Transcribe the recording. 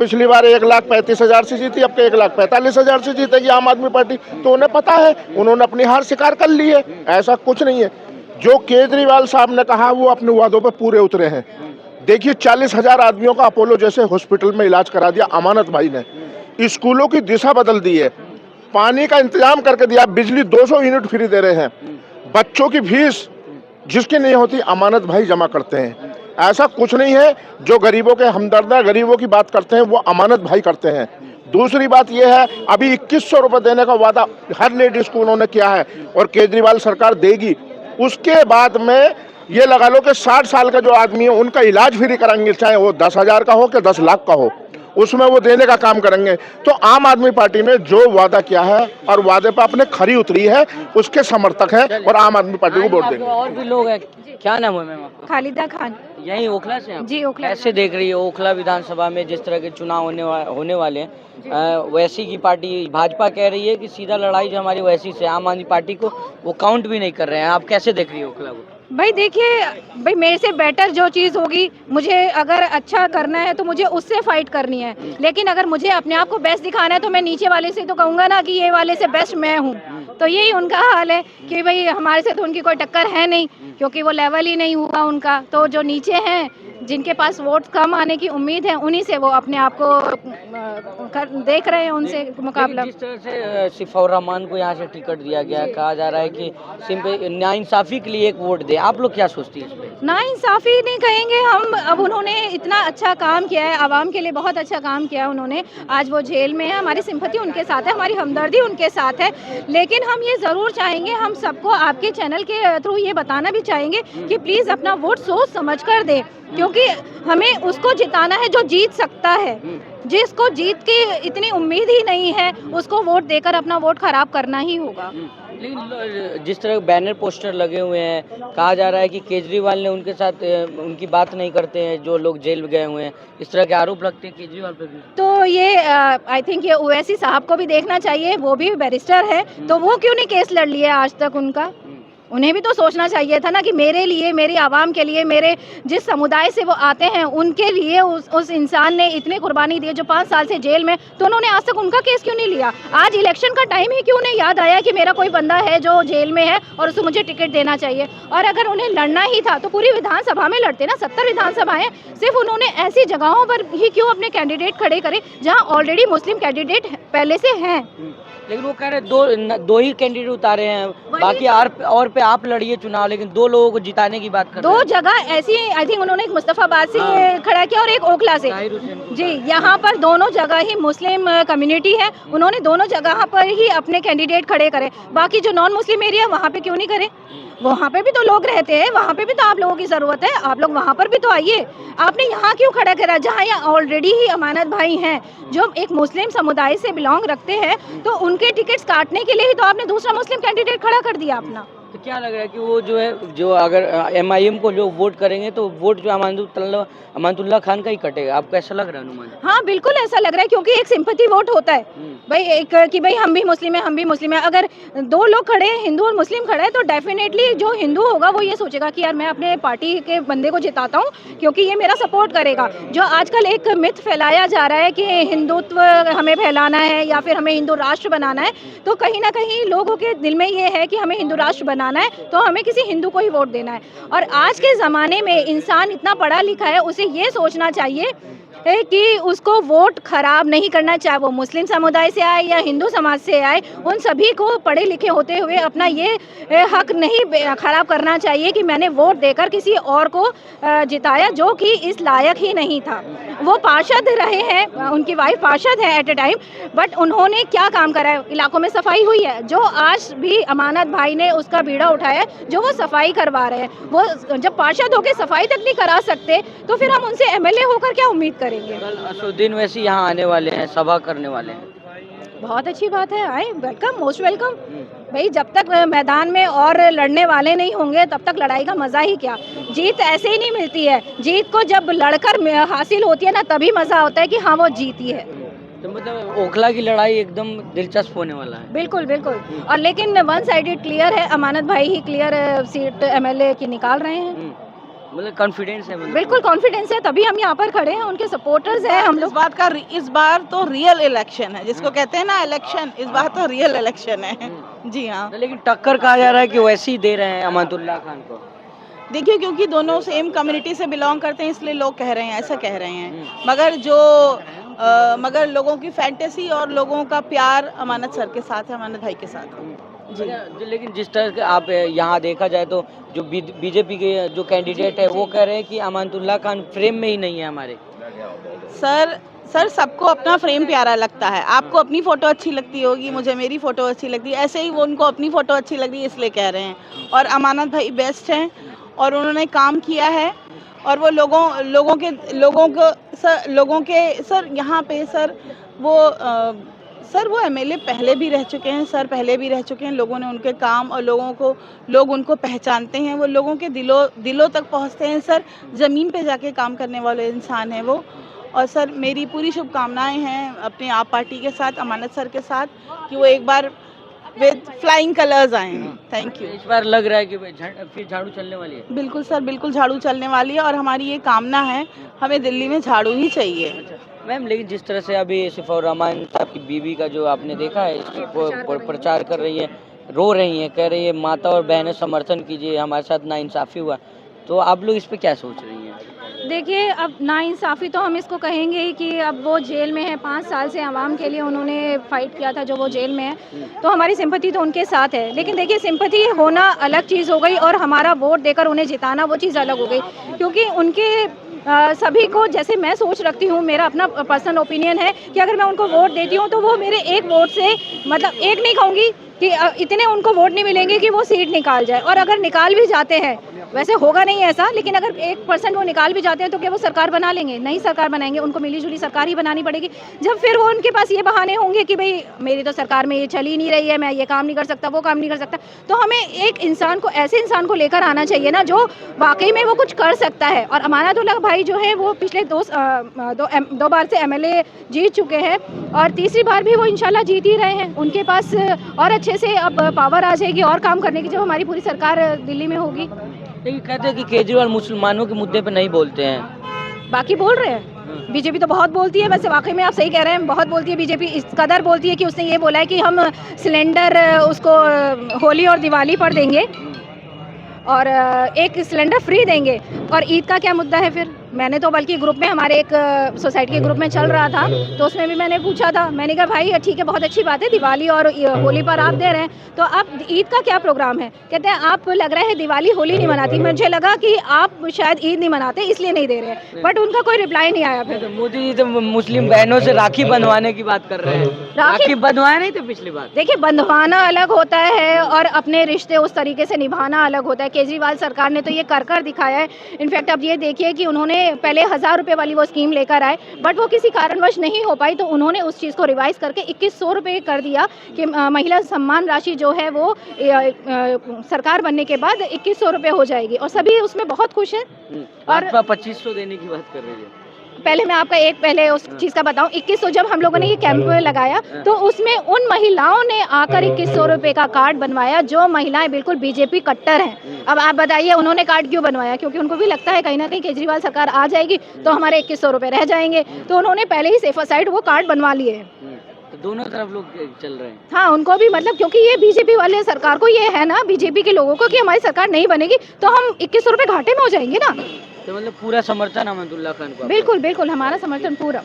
पिछली बार 1,35,000 से जीती, अब के 1,45,000 से जीतेगी आम आदमी पार्टी। तो उन्हें पता है, उन्होंने अपनी हार स्वीकार कर ली है, ऐसा कुछ नहीं है। जो केजरीवाल साहब ने कहा वो अपने वादों पे पूरे उतरे हैं। देखिए 40,000 आदमियों का अपोलो जैसे हॉस्पिटल में इलाज करा दिया अमानत भाई ने, स्कूलों की दिशा बदल दी है, पानी का इंतजाम करके दिया, बिजली 200 यूनिट फ्री दे रहे हैं, बच्चों की फीस जिसकी नहीं होती अमानत भाई जमा करते हैं। ऐसा कुछ नहीं है, जो गरीबों के हमदर्द है, गरीबों की बात करते हैं वो अमानत भाई करते हैं। दूसरी बात यह है, अभी 2100 रुपए देने का वादा हर लेडीज को उन्होंने किया है और केजरीवाल सरकार देगी। उसके बाद में ये लगा लो कि 60 साल का जो आदमी है उनका इलाज फ्री कराएंगे, चाहे वो 10,000 का हो कि 10 लाख का हो, उसमें वो देने का काम करेंगे। तो आम आदमी पार्टी ने जो वादा किया है और वादे पर अपने खरी उतरी है, उसके समर्थक है और आम आदमी पार्टी को वोट देंगे। और भी लोग हैं, क्या नाम है मैम आपका? खालिदा खान। यही ओखला से हैं? जी ओखला। कैसे देख रही है ओखला विधानसभा में जिस तरह के चुनाव होने वाले हैं? वैसी की पार्टी भाजपा कह रही है कि सीधा लड़ाई जो हमारी वैसी से आम आदमी पार्टी को वो काउंट भी नहीं कर रहे हैं। आप कैसे देख रही है ओखला को? भाई देखिए, भाई मेरे से बेटर जो चीज़ होगी, मुझे अगर अच्छा करना है तो मुझे उससे फाइट करनी है, लेकिन अगर मुझे अपने आप को बेस्ट दिखाना है तो मैं नीचे वाले से तो कहूँगा ना कि ये वाले से बेस्ट मैं हूँ। तो यही उनका हाल है कि भाई हमारे से तो उनकी कोई टक्कर है नहीं, क्योंकि वो लेवल ही नहीं हुआ उनका। तो जो नीचे हैं, जिनके पास वोट कम आने की उम्मीद है, उन्हीं से वो अपने आप को देख रहे हैं, उनसे मुकाबला। जिस तरह से सिफौर रहमान को यहाँ से टिकट दिया गया, कहा जा रहा है कि सिंपल नाइंसाफी के लिए एक वोट दे, आप लोग क्या सोचती हैं इस पे? नाइंसाफी नहीं कहेंगे हम। अब उन्होंने इतना अच्छा काम किया है, आवाम के लिए बहुत अच्छा काम किया है उन्होंने। आज वो जेल में है, हमारी सिंपैथी उनके साथ है, हमारी हमदर्दी उनके साथ है। लेकिन हम ये ज़रूर चाहेंगे, हम सबको आपके चैनल के थ्रू ये बताना भी चाहेंगे कि प्लीज़ अपना वोट सोच समझ कर दें, क्योंकि हमें उसको जिताना है जो जीत सकता है। जिसको जीत की इतनी उम्मीद ही नहीं है, उसको वोट देकर अपना वोट खराब करना ही होगा। लेकिन जिस तरह बैनर पोस्टर लगे हुए हैं, कहा जा रहा है कि केजरीवाल ने उनके साथ उनकी बात नहीं करते हैं जो लोग जेल में गए हुए हैं, इस तरह के आरोप लगते हैं केजरीवाल पर भी। तो ये आई थिंक ये ओवैसी साहब को भी देखना चाहिए, वो भी बैरिस्टर है, तो वो क्यों नहीं केस लड़ लिया आज तक उनका? उन्हें भी तो सोचना चाहिए था ना कि मेरे लिए, मेरी आवाम के लिए, मेरे जिस समुदाय से वो आते हैं उनके लिए उस इंसान ने इतनी कुर्बानी दी, जो 5 साल से जेल में, तो उन्होंने आज तक उनका केस क्यों नहीं लिया? आज इलेक्शन का टाइम ही क्यों नहीं याद आया कि मेरा कोई बंदा है जो जेल में है और उसको मुझे टिकट देना चाहिए? और अगर उन्हें लड़ना ही था तो पूरी विधानसभा में लड़ते ना, 70 विधानसभाएं, सिर्फ उन्होंने ऐसी जगहों पर ही क्यों अपने कैंडिडेट खड़े करे जहाँ ऑलरेडी मुस्लिम कैंडिडेट पहले से हैं? लेकिन वो कह रहे दो ही कैंडिडेट उतारे हैं, बाकी और पे आप लड़िए चुनाव, लेकिन 2 लोगों को जिताने की बात कर रहे हैं। 2 जगह ऐसी, आई थिंक उन्होंने एक मुस्तफाबाद से खड़ा किया और एक ओखला से। जी, यहाँ पर दोनों जगह ही मुस्लिम कम्युनिटी है, उन्होंने दोनों जगह पर ही अपने कैंडिडेट खड़े करे। बाकी जो नॉन मुस्लिम एरिया वहाँ पे क्यों नहीं करे? वहाँ पे भी तो लोग रहते हैं, वहाँ पे भी तो आप लोगों की ज़रूरत है, आप लोग वहाँ पर भी तो आइए। आपने यहाँ क्यों खड़ा करा जहाँ यहाँ ऑलरेडी ही अमानत भाई हैं जो एक मुस्लिम समुदाय से बिलोंग रखते हैं, तो उनके टिकट्स काटने के लिए ही तो आपने दूसरा मुस्लिम कैंडिडेट खड़ा कर दिया अपना। तो क्या लग रहा है कि वो जो है, जो अगर MIM को लोग वोट करेंगे तो वोट जो अमानतुल्लाह खान का ही कटेगा? आपको ऐसा लग रहा है अनुमान? हाँ बिल्कुल ऐसा लग रहा है, क्योंकि एक सिंपैथी वोट होता है भाई, एक कि भाई हम भी मुस्लिम है, हम भी मुस्लिम है। अगर 2 लोग खड़े हैं, हिंदू और मुस्लिम खड़े हैं, तो डेफिनेटली जो हिंदू होगा वो ये सोचेगा कि यार मैं अपने पार्टी के बंदे को जिताता हूँ क्योंकि ये मेरा सपोर्ट करेगा। जो आजकल एक मिथ फैलाया जा रहा है कि हिंदुत्व हमें फैलाना है या फिर हमें हिंदू राष्ट्र बनाना है, तो कहीं ना कहीं लोगों के दिल में ये है कि हमें हिंदू राष्ट्र बनाना है तो हमें किसी हिंदू को ही वोट देना है। और आज के ज़माने में इंसान इतना पढ़ा लिखा है, उसे ये सोचना चाहिए कि उसको वोट खराब नहीं करना, चाहे वो मुस्लिम समुदाय से आए या हिंदू समाज से आए, उन सभी को पढ़े लिखे होते हुए अपना ये हक नहीं खराब करना चाहिए कि मैंने वोट देकर किसी और को जिताया जो कि इस लायक ही नहीं था। वो पार्षद रहे हैं, उनकी वाइफ पार्षद है एट ए टाइम, बट उन्होंने क्या काम करा है? इलाकों में सफाई हुई है, जो आज भी अमानत भाई ने उसका बीड़ा उठाया, जो वो सफाई करवा रहे हैं। वो जब पार्षद होकर सफाई तक नहीं करा सकते तो फिर हम उनसे MLA होकर क्या उम्मीद करेंगे? कल असुद्दीन वैसी यहाँ आने वाले हैं, सभा करने वाले हैं। बहुत अच्छी बात है, आए, वेलकम, मोस्ट वेलकम। भाई जब तक मैदान में और लड़ने वाले नहीं होंगे तब तक लड़ाई का मज़ा ही क्या। जीत ऐसे ही नहीं मिलती है, जीत को जब लड़कर हासिल होती है ना तभी मज़ा होता है कि हाँ वो जीती है। तो मतलब ओखला की लड़ाई एकदम दिलचस्प होने वाला है। बिल्कुल बिल्कुल। और लेकिन 1 साइडेड क्लियर है, अमानत भाई ही क्लियर सीट MLA की निकाल रहे हैं। मतलब कॉन्फिडेंस है, मतलब बिल्कुल कॉन्फिडेंस है, तभी हम यहाँ पर खड़े हैं, उनके सपोर्टर्स हैं हम लोग। इस बार तो रियल इलेक्शन है, जिसको कहते हैं ना इलेक्शन, इस बार तो रियल इलेक्शन है। जी हाँ, लेकिन टक्कर कहा जा रहा है कि वैसे ही दे रहे हैं अमानुल्लाह खान को। देखिए क्योंकि दोनों सेम कम्युनिटी से बिलोंग करते हैं, इसलिए लोग कह रहे हैं, ऐसा कह रहे हैं। मगर लोगों की फैंटेसी और लोगों का प्यार अमानत सर के साथ है, अमानत भाई के साथ है। जी। लेकिन जिस तरह के आप यहाँ देखा जाए तो जो बीजेपी के जो कैंडिडेट है वो कह रहे हैं कि अमानुल्लाह खान फ्रेम में ही नहीं है हमारे। सर सबको अपना फ्रेम प्यारा लगता है। आपको अपनी फ़ोटो अच्छी लगती होगी, मुझे मेरी फ़ोटो अच्छी लगती है, ऐसे ही वो उनको अपनी फ़ोटो अच्छी लग रही है इसलिए कह रहे हैं। और अमानत भाई बेस्ट हैं और उन्होंने काम किया है और वो सर यहाँ पे सर वो एमएलए पहले भी रह चुके हैं, सर पहले भी रह चुके हैं। लोगों ने उनके काम और लोग उनको पहचानते हैं, वो लोगों के दिलों तक पहुँचते हैं। सर ज़मीन पे जाके काम करने वाले इंसान हैं वो। और सर मेरी पूरी शुभकामनाएं हैं अपने आप पार्टी के साथ, अमानत सर के साथ, कि वो एक बार विद फ्लाइंग कलर्स आए हैं। Thank you. इस बार लग रहा है कि फिर झाड़ू चलने वाली है। बिल्कुल सर, बिल्कुल झाड़ू चलने वाली है और हमारी ये कामना है, हमें दिल्ली में झाड़ू ही चाहिए। मैम, लेकिन जिस तरह से अभी सिफाउर रहमान साहब की बीवी का जो आपने देखा है, इसकी प्रचार कर रही है, रो रही हैं, कह रही है माता और बहनें समर्थन कीजिए, हमारे साथ नाइंसाफ़ी हुआ। तो आप लोग इस पे क्या सोच रही हैं? देखिए, अब नाइंसाफ़ी तो हम इसको कहेंगे ही कि अब वो जेल में है, 5 साल से आवाम के लिए उन्होंने फाइट किया था, जो वो जेल में है, तो हमारी सिंपैथी तो उनके साथ है। लेकिन देखिए, सिंपैथी होना अलग चीज़ हो गई और हमारा वोट देकर उन्हें जिताना वो चीज़ अलग हो गई, क्योंकि उनके सभी को, जैसे मैं सोच रखती हूँ, मेरा अपना पर्सनल ओपिनियन है कि अगर मैं उनको वोट देती हूँ तो वो मेरे एक वोट से, मतलब एक नहीं कहूँगी कि इतने उनको वोट नहीं मिलेंगे कि वो सीट निकाल जाए, और अगर निकाल भी जाते हैं, वैसे होगा नहीं ऐसा, लेकिन अगर 1% वो निकाल भी जाते हैं तो क्या वो सरकार बना लेंगे? नहीं सरकार बनाएंगे, उनको मिली-जुली सरकार ही बनानी पड़ेगी। जब फिर वो उनके पास ये बहाने होंगे कि भाई मेरी तो सरकार में ये चल ही नहीं रही है, मैं ये काम नहीं कर सकता, वो काम नहीं कर सकता, तो हमें एक इंसान को, ऐसे इंसान को लेकर आना चाहिए ना जो वाकई में वो कुछ कर सकता है। और अमानतुल्लाह भाई जो है वो पिछले दो बार से एमएलए जीत चुके हैं और तीसरी बार भी वो इंशाल्लाह जीत ही रहे हैं। उनके पास और अच्छे से अब पावर आ जाएगी और काम करने की, जब हमारी पूरी सरकार दिल्ली में होगी। लेकिन कहते हैं कि केजरीवाल मुसलमानों के मुद्दे पे नहीं बोलते हैं, बाकी बोल रहे हैं। बीजेपी तो बहुत बोलती है, वैसे वाकई में आप सही कह रहे हैं, बहुत बोलती है बीजेपी। इस कदर बोलती है कि उसने ये बोला है कि हम सिलेंडर उसको होली और दिवाली पर देंगे और एक सिलेंडर फ्री देंगे। और ईद का क्या मुद्दा है फिर? मैंने तो बल्कि ग्रुप में, हमारे एक सोसाइटी के ग्रुप में चल रहा था, तो उसमें भी मैंने पूछा था, मैंने कहा भाई ठीक है, बहुत अच्छी बात है, दिवाली और होली पर आप दे रहे हैं, तो आप ईद का क्या प्रोग्राम है? कहते हैं आप, लग रहा है दिवाली होली नहीं मनाती। मुझे लगा कि आप शायद ईद नहीं मनाते इसलिए नहीं दे रहे हैं, बट उनका कोई रिप्लाई नहीं आया। फिर मोदी जी तो मुस्लिम बहनों से राखी बंधवाने की बात कर रहे हैं। राखी बंधवाया नहीं थे पिछली बार? देखिए, बंधवाना अलग होता है और अपने रिश्ते उस तरीके से निभाना अलग होता है। केजरीवाल सरकार ने तो ये कर दिखाया है। इनफैक्ट अब ये देखिए कि उन्होंने पहले 1000 रुपये वाली वो स्कीम लेकर आए, बट वो किसी कारणवश नहीं हो पाई, तो उन्होंने उस चीज़ को रिवाइज करके 2100 रुपये कर दिया कि महिला सम्मान राशि जो है वो सरकार बनने के बाद 2100 रुपये हो जाएगी और सभी उसमें बहुत खुश हैं। और 2500 देने की बात कर रही है। पहले मैं आपका पहले उस चीज़ का बताऊं, 2100 जब हम लोगों ने ये कैंप लगाया तो उसमें उन महिलाओं ने आकर 2100 रुपये का कार्ड बनवाया जो महिलाएं बिल्कुल बीजेपी कट्टर हैं। अब आप बताइए उन्होंने कार्ड क्यों बनवाया? क्योंकि उनको भी लगता है कहीं ना कहीं केजरीवाल सरकार आ जाएगी तो हमारे 2100 रुपये रह जाएंगे, तो उन्होंने पहले ही सेफर साइड वो कार्ड बनवा लिए हैं। तो दोनों तरफ लोग चल रहे हैं। हाँ, उनको भी, मतलब क्योंकि ये बीजेपी वाले सरकार को ये है ना, बीजेपी के लोगों को, कि हमारी सरकार नहीं बनेगी तो हम 2100 रुपये घाटे में हो जाएंगे ना। तो मतलब पूरा समर्थन अमानुल्लाह खान को? बिल्कुल बिल्कुल, हमारा समर्थन पूरा।